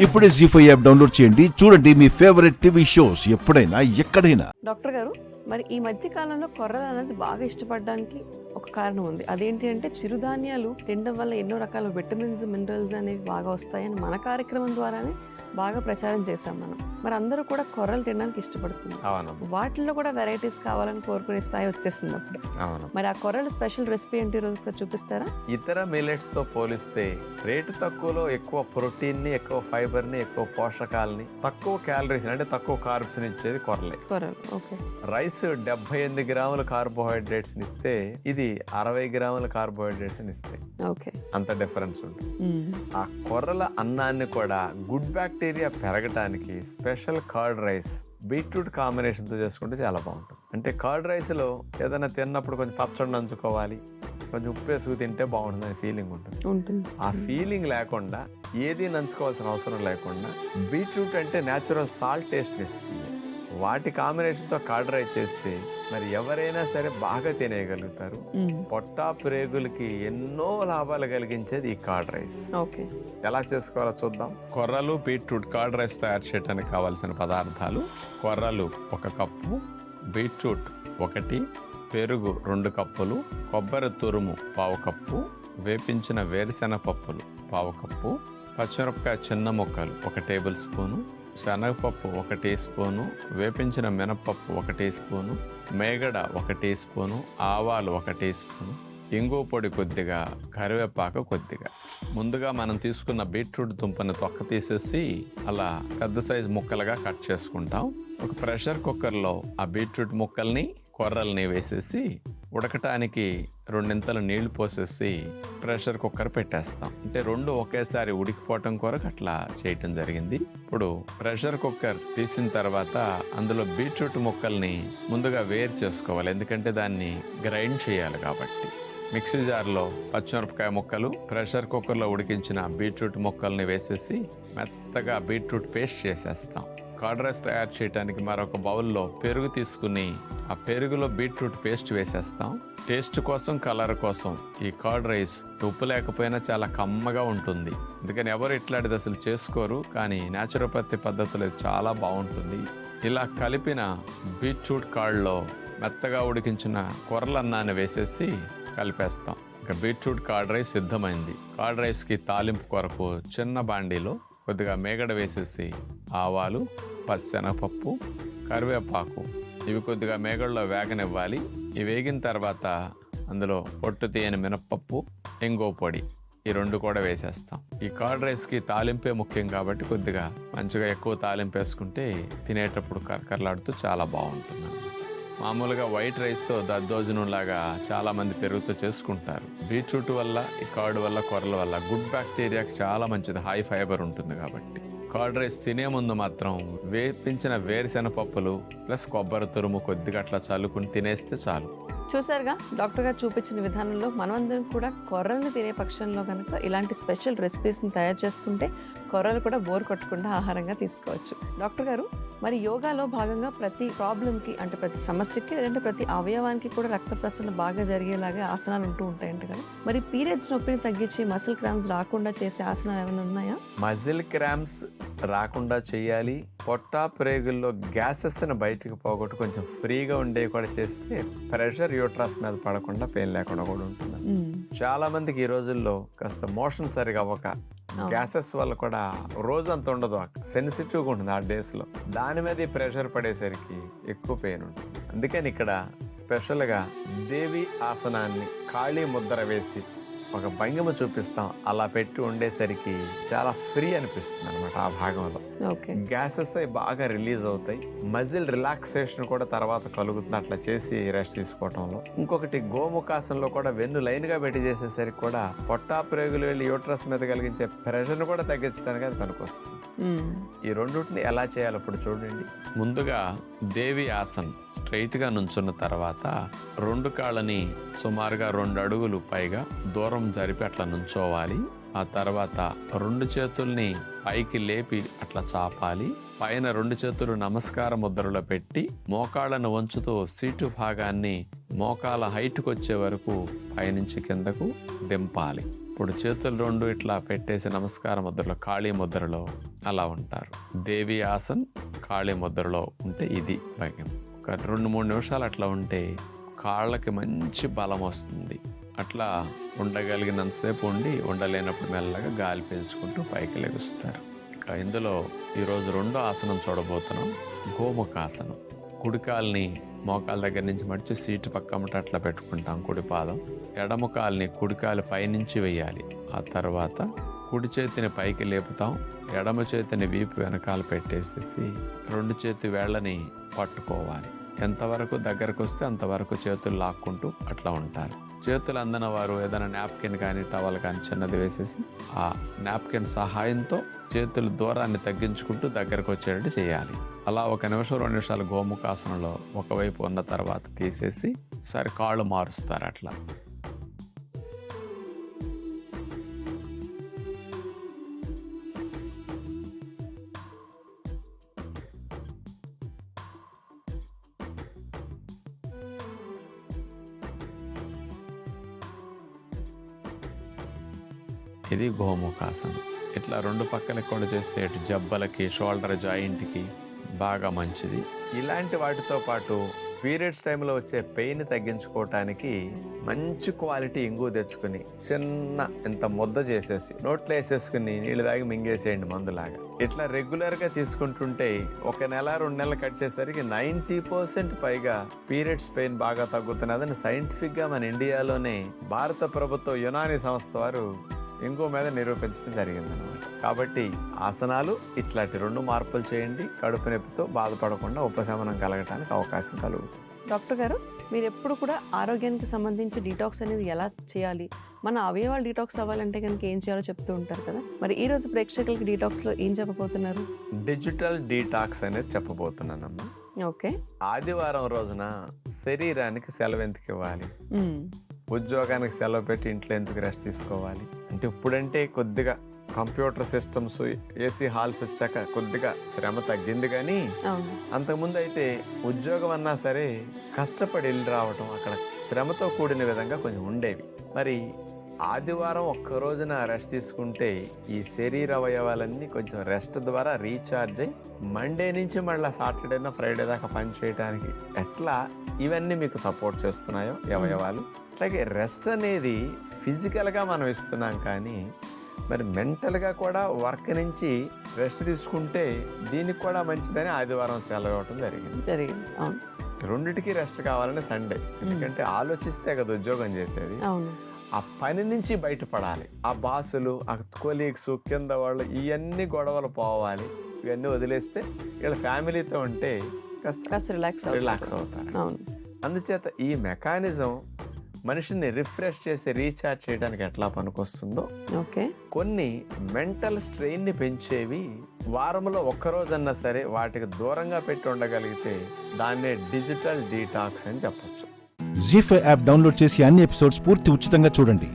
ఇప్పుడే జీ5 app download చేయండి. చూడండి మీ ఫేవరెట్ టీవీ షోస్ ఎప్పుడైనా ఎక్కడైనా. డాక్టర్ గారు, మరి ఈ మధ్య కాలంలో కొర్రలు అనేది బాగా ఇష్టపడడానికి ఒక కారణం ఉంది. అదేంటి అంటే చిరుధాన్యాలు తినడం వల్ల ఎన్నో రకాల విటమిన్స్, మినరల్స్ అనేవి బాగా వస్తాయని మన కార్యక్రమం ద్వారానే బాగా ప్రచారం చేశాం మనం. మరి అందరూ కూడా కొర్రలు తినడానికి ఇష్టపడుతున్నారు. వాటిల్లో కూడా వెరైటీస్ కావాలని కోరుకునే స్థాయి వచ్చేస్తుంది అప్పుడు. మరి ఆ కొర్రల స్పెషల్ రెసిపీ ఏంటి రోజు చూపిస్తారా? ఇతర మిల్లెట్స్ తో పోలిస్తే రేటు తక్కువలో ఎక్కువ ప్రోటీన్ ని, ఎక్కువ ఫైబర్ ని, ఎక్కువ పోషకాలని, తక్కువ క్యాలరీస్ అంటే తక్కువ కార్బ్స్ ఇచ్చేది కొర్రలే. ఓకే. రైస్ 78 గ్రాముల కార్బోహైడ్రేట్స్ ఇస్తే ఇది 60 గ్రాముల కార్బోహైడ్రేట్స్ ఇస్తాయి. ఓకే, అంత డిఫరెన్స్ ఉంటుంది. ఆ కొర్రల అన్నాన్ని కూడా గుడ్ బ్యాక్టీరియా పెరగటానికి special curd rice, beetroot combination తో చేసుకుంటే చాలా బాగుంటుంది. అంటే కర్డ్ రైస్ లో ఏదైనా తిన్నప్పుడు కొంచెం పచ్చడి నంచుకోవాలి, కొంచెం ఉప్పు వేసుకు తింటే బాగుంటుంది ఫీలింగ్ ఉంటుంది. ఆ ఫీలింగ్ లేకుండా ఏది నంచుకోవాల్సిన అవసరం లేకుండా బీట్రూట్ అంటే న్యాచురల్ సాల్ట్ టేస్ట్ ఇస్తుంది. వాటి కాంబినేషన్ తో కర్డ్ రైస్ చేస్తే మరి ఎవరైనా సరే బాగా తినేయగలుగుతారు. పొట్టా ప్రేగులకి ఎన్నో లాభాలు కలిగించేది ఈ కర్డ్ రైస్. ఎలా చేసుకోవాలో చూద్దాం. కొర్రలు, బీట్రూట్ కర్డ్ రైస్ తయారు చేయడానికి కావాల్సిన పదార్థాలు: కొర్రలు 1 కప్పు, బీట్రూట్ 1, పెరుగు 2 కప్పులు, కొబ్బరి తురుము 1/2 కప్పు, వేపించిన వేరుశెనగ పప్పులు 1/2 కప్పు, పచ్చిమిరపకాయ చిన్న ముక్కలు 1 టేబుల్ స్పూను, శనగపప్పు 1 టీ స్పూను, వేపించిన మినపప్పు 1 టీ స్పూను, మేగడ 1 టీ స్పూను, ఆవాలు 1 టీ స్పూను, ఇంగు పొడి కొద్దిగా, కరివేపాకు కొద్దిగా. ముందుగా మనం తీసుకున్న బీట్రూట్ దుంపని తొక్క తీసేసి అలా పెద్ద సైజు ముక్కలుగా కట్ చేసుకుంటాం. ఒక ప్రెషర్ కుక్కర్లో ఆ బీట్రూట్ ముక్కల్ని, కొర్రల్ని వేసేసి ఉడకటానికి 2 నీళ్లు పోసేసి ప్రెషర్ కుక్కర్ పెట్టేస్తాం. అంటే 2 ఒకేసారి ఉడికిపోవటం కొరకు అట్లా చేయటం జరిగింది. ఇప్పుడు ప్రెషర్ కుక్కర్ తీసిన తర్వాత అందులో బీట్రూట్ ముక్కల్ని ముందుగా వేరు చేసుకోవాలి, ఎందుకంటే దాన్ని గ్రైండ్ చేయాలి కాబట్టి. మిక్సీ జార్లో పచ్చిమిరపకాయ ముక్కలు, ప్రెషర్ కుక్కర్లో ఉడికించిన బీట్రూట్ ముక్కల్ని వేసేసి మెత్తగా బీట్రూట్ పేస్ట్ చేసేస్తాం. కర్డ్ రైస్ తయారు చేయడానికి మరొక బౌల్లో పెరుగు తీసుకుని ఆ పెరుగులో బీట్రూట్ పేస్ట్ వేసేస్తాం. టేస్ట్ కోసం, కలర్ కోసం ఈ కర్డ్ రైస్ ఉప్పు లేకపోయినా చాలా కమ్మగా ఉంటుంది. అందుకని ఎవరు ఇట్లాంటిది అసలు చేసుకోరు, కానీ న్యాచురోపతి పద్ధతిలో చాలా బాగుంటుంది. ఇలా కలిపిన బీట్రూట్ కర్డ్లో మెత్తగా ఉడికించిన కొర్రలన్నాన్ని వేసేసి కలిపేస్తాం. ఇంకా బీట్రూట్ కర్డ్ రైస్ సిద్ధమైంది. కర్డ్ రైస్కి తాలింపు కొరకు చిన్న బాండీలో కొద్దిగా మేగడ వేసేసి ఆవాలు, పచ్చెనగపప్పు, కరివేపాకు ఇవి కొద్దిగా మేగడలో వేగనివ్వాలి. ఇవి వేగిన తర్వాత అందులో పొట్టు తీయని మినపప్పు, ఇంగు పొడి ఈ 2 కూడా వేసేస్తాం. ఈ కర్డ్ రైస్కి తాలింపే ముఖ్యం కాబట్టి కొద్దిగా మంచిగా ఎక్కువ తాలింపు వేసుకుంటే తినేటప్పుడు కరకరలాడుతూ చాలా బాగుంటుంది. మామూలుగా వైట్ రైస్తో దద్దోజనం లాగా చాలా మంది పెరుగుతో చేసుకుంటారు. బీట్రూట్ వల్ల, ఈ కర్డ్ వల్ల, కొర్రల వల్ల గుడ్ బ్యాక్టీరియాకి చాలా మంచిది, హై ఫైబర్ ఉంటుంది కాబట్టి. కర్డ్ రైస్ తినే ముందు మాత్రం వేపించిన వేరుశెనగ పప్పులు ప్లస్ కొబ్బరి తురుము కొద్దిగా అట్లా చల్లుకుని తినేస్తే చాలు. చూసారుగా, డాక్టర్ గారు చూపించిన విధానంలో మనమందరం కూడా కొర్రల్ని తినే పక్షంలో కనుక ఇలాంటి స్పెషల్ రెసిపీస్ని తయారు చేసుకుంటే కొర్రలు కూడా బోర్ కొట్టకుండా ఆహారంగా తీసుకోవచ్చు. డాక్టర్ గారు, మరి యోగాలో భాగంగా ప్రతి ప్రాబ్లంకి, అంటే ప్రతి సమస్యకి, లేదంటే ప్రతి అవయవానికి కూడా రక్త ప్రసరణ బాగా జరిగేలాగా ఆసనాలు ఉంటూ ఉంటాయంట కదా. మరి పీరియడ్స్ నొప్పిని తగ్గించి మసిల్ క్రాంప్స్ రాకుండా చేసే ఆసనాలు ఏమైనా ఉన్నాయా? మజిల్ క్రాంప్స్ రాకుండా చేయాలి. పొట్టా ప్రేగుల్లో గ్యాసెస్ బయటకు పోగొట్టు కొంచెం ఫ్రీగా ఉండే కూడా చేస్తే ప్రెషర్ యూట్రస్ మీద పడకుండా, పెయిన్ లేకుండా కూడా ఉంటుంది. చాలా మందికి ఈ రోజుల్లో కాస్త మోషన్ సరిగా అవ్వక, గ్యాసెస్ వల్ల కూడా రోజంతా ఉండదు, సెన్సిటివ్గా ఉంటుంది ఆ డేస్ లో. దాని మీద ప్రెషర్ పడేసరికి ఎక్కువ పెయిన్ ఉంటుంది. అందుకని ఇక్కడ స్పెషల్గా దేవి ఆసనాన్ని ఖాళీ ముద్ర వేసి ఒక భంగిమ చూపిస్తాం. అలా పెట్టి ఉండేసరికి చాలా ఫ్రీ అనిపిస్తుంది అనమాట. ఆ భాగంలో గ్యాసెస్ బాగా రిలీజ్ అవుతాయి, మజిల్ రిలాక్సేషన్ కూడా తర్వాత కలుగుతుంది అట్లా చేసి రెస్ట్ తీసుకోవటంలో. ఇంకొకటి గోముఖాసనలో కూడా వెన్ను లైన్ గా పెట్టి చేసేసరికి కూడా పొట్టా ప్రేగులు వెళ్ళి యూట్రస్ మీద కలిగించే ప్రెషర్ కూడా తగ్గించడానికి అది పనికొస్తుంది. ఈ రెండింటిని ఎలా చేయాలో ఇప్పుడు చూడండి. ముందుగా దేవి ఆసన్ స్ట్రైట్ గా నుంచున్న తర్వాత 2 కాళ్ళని సుమారుగా 2 అడుగులు పైగా దూరం జరిపి అట్లా నుంచోవాలి. ఆ తర్వాత 2 చేతుల్ని పైకి లేపి అట్లా చాపాలి. పైన 2 చేతులు నమస్కార ముద్రలో పెట్టి మోకాళ్ళను వంచుతూ సీటు భాగాన్ని మోకాల హైట్కి వచ్చే వరకు పైనుంచి కిందకు దింపాలి. ఇప్పుడు చేతులు రెండు ఇట్లా పెట్టేసి నమస్కార ముద్రలో కాళీ ముద్రలో అలా ఉంటారు. దేవి ఆసన్ కాళీ ముద్రలో ఉంటే ఇది భయం. ఒక 2-3 నిమిషాలు అట్లా ఉంటే కాళ్ళకి మంచి బలం వస్తుంది. అట్లా ఉండగలిగినంతసేపు ఉండి ఉండలేనప్పుడు మెల్లగా గాలి పీల్చుకుంటూ పైకి లెగుస్తారు. ఇక ఇందులో ఈరోజు 2 ఆసనం చూడబోతున్నాం. గోముఖాసనం. కుడికాల్ని మోకాల దగ్గర నుంచి మడిచి సీటు పక్కమట అట్లా పెట్టుకుంటాం కుడి పాదం. ఎడమ కాల్ని కుడికాలు పైనుంచి వేయాలి. ఆ తర్వాత కుడి చేతిని పైకి లేపుతాం. ఎడమ చేతిని వీపు వెనకాల పెట్టేసేసి 2 చేతి వేళ్ళని పట్టుకోవాలి. ఎంతవరకు దగ్గరకు వస్తే అంతవరకు చేతులు లాక్కుంటూ అట్లా ఉంటారు. చేతులు అందిన వారు ఏదైనా నాప్కిన్ కానీ టవల్ కానీ చిన్నది వేసేసి ఆ నాప్కిన్ సహాయంతో చేతుల దూరాన్ని తగ్గించుకుంటూ దగ్గరకు వచ్చేటట్టు చేయాలి. అలా 1 నిమిషం 2 నిమిషాలు గోముఖాసనంలో ఒకవైపు ఉన్న తర్వాత తీసేసి సరే కాళ్ళు మారుస్తారు. అట్లా ఇది గోముఖాసనం. ఇట్లా 2 పక్కలకి కూడా చేస్తే ఇటు జబ్బలకి షోల్డర్ జాయింట్కి బాగా మంచిది. ఇలాంటి వాటితో పాటు పీరియడ్స్ టైంలో వచ్చే పెయిన్ తగ్గించుకోవటానికి మంచి క్వాలిటీ ఇంగు తెచ్చుకుని చిన్న ఇంత ముద్ద చేసేసి నోట్లో వేసేసుకుని నీళ్ళు తాగి మింగేసేయండి మందులాగా. ఇట్లా రెగ్యులర్గా తీసుకుంటుంటే 1 నెల 2 నెలలు కట్ చేసరికి 90% పైగా పీరియడ్స్ పెయిన్ బాగా తగ్గుతున్నదని సైంటిఫిక్గా మన ఇండియాలోనే భారత ప్రభుత్వ యునాని సంస్థ వారు ఇంకో మీద నిరూపించడం జరిగిందనమాట. కాబట్టి ఆసనాలు ఇట్లాంటి 2 మార్పులు చేయండి. కడుపు నొప్పితో బాధపడకుండా ఉపశమనం కలగటానికి అవకాశం కలుగుతుంది. డాక్టర్ గారు, మీరు ఎప్పుడు కూడా ఆరోగ్యానికి సంబంధించి డీటాక్స్ అనేది ఎలా చేయాలి, మన అవయవాలు డీటాక్స్ అవ్వాలంటే కనుక ఏం చేయాలో చెప్తూ ఉంటారు కదా. మరి ఈ రోజు ప్రేక్షకులకి డీటాక్స్లో ఏం చెప్పబోతున్నారు? డిజిటల్ డీటాక్స్ అనేది చెప్పబోతున్నానమ్మా. ఓకే. ఆదివారం రోజున శరీరానికి సెలవు ఎందుకు ఇవ్వాలి, ఉద్యోగానికి సెలవు పెట్టి ఇంట్లో ఎందుకు రెస్ట్ తీసుకోవాలి అంటే, ఇప్పుడంటే కొద్దిగా కంప్యూటర్ సిస్టమ్స్ ఏసీ హాల్స్ వచ్చాక కొద్దిగా శ్రమ తగ్గింది. కానీ అంతకుముందు అయితే ఉద్యోగం అన్నా సరే కష్టపడి వెళ్ళి రావటం అక్కడ శ్రమతో కూడిన విధంగా కొంచెం ఉండేవి. మరి ఆదివారం ఒక్క రోజున రెస్ట్ తీసుకుంటే ఈ శరీర అవయవాలన్నీ కొంచెం రెస్ట్ ద్వారా రీఛార్జ్ అయ్యి మండే నుంచి మళ్ళీ సాటర్డేనా ఫ్రైడే దాకా పని చేయడానికి ఎట్లా ఇవన్నీ మీకు సపోర్ట్ చేస్తున్నాయో అవయవాలు. అట్లాగే రెస్ట్ అనేది ఫిజికల్గా మనం ఇస్తున్నాం, కానీ మరి మెంటల్గా కూడా వర్క్ నుంచి రెస్ట్ తీసుకుంటే దీనికి కూడా మంచిదని ఆదివారం సెలవు ఇవ్వటం జరిగింది. రెండిటికి రెస్ట్ కావాలని సండే, ఎందుకంటే ఆలోచిస్తే కదా ఉద్యోగం చేసేది. ఆ పని నుంచి బయటపడాలి. ఆ బాసులు, ఆ కొలీగ్స్, కింద వాళ్ళు, ఇవన్నీ గొడవలు పోవాలి. ఇవన్నీ వదిలేస్తే వీళ్ళ ఫ్యామిలీతో ఉంటే కాస్త రిలాక్స్ అవుతారు. అందుచేత ఈ మెకానిజం మనిషిని రిఫ్రెష్ చేసి రీఛార్జ్ చేయడానికి ఎట్లా పనికొస్తుందో, కొన్ని మెంటల్ స్ట్రెయిన్ ని పెంచేవి వారంలో 1 రోజన్నా సరే వాటికి దూరంగా పెట్టి ఉండగలిగితే దాన్నే డిజిటల్ డీటాక్స్ అని చెప్పొచ్చు. జీ5 యాప్ డౌన్లోడ్ చేసి అన్ని ఎపిసోడ్స్ పూర్తి ఉచితంగా చూడండి.